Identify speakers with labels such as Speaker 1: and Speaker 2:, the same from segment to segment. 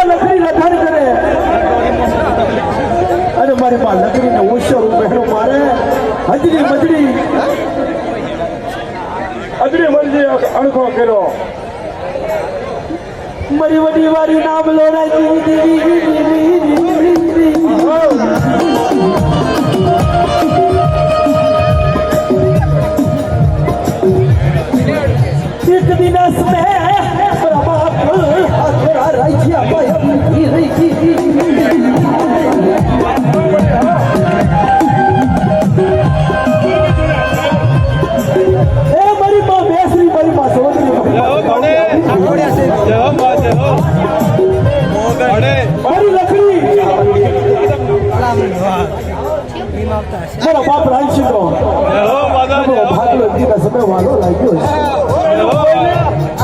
Speaker 1: માં લખડી લખાણ કરે અને મારી માં લકડીને ઓછો બહેનો મારે હજરી મજરી
Speaker 2: અજરી મરજી અણખો કર્યો
Speaker 1: મારી વડી વારી નામ લોના एक दिनस में बाप आखरा राइया भाई रही ए मारी मां बेसरी मारी मां सोदरी मारी लकड़ी મારા બાપ રાંચી નો ભાગલો દીકા સમય વાલો લાગ્યો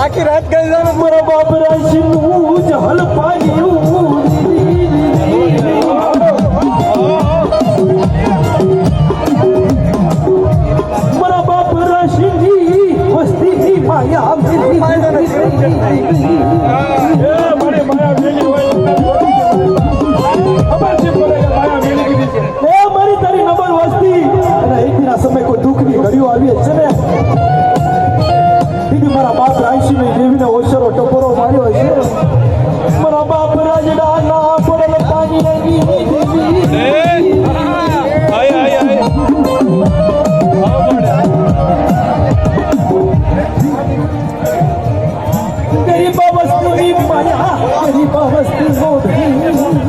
Speaker 1: આખી રાત ગઈ જાને મારા બાપ રાંચી નું જહલ પાડ્યું મારા બાપ રાંચી વસ્તી માયા મેરી મારે માયા મેલી હોય ખબર છે બોલેગા માયા મેલી કીધી છે એ મારી તારી નંબર વસ્તી અને એકના સમય કોઈ દુઃખની ઘડીઓ આવી છે ને દીદી મારા બાપ રાંચી ને દેવીને ઓછરો ટપોરો માર્યો છે મારા બાપ રાજડા ના પડલ પાણી રંગી ગરીબ વસ્તુની માયા ગરીબ વસ્તુ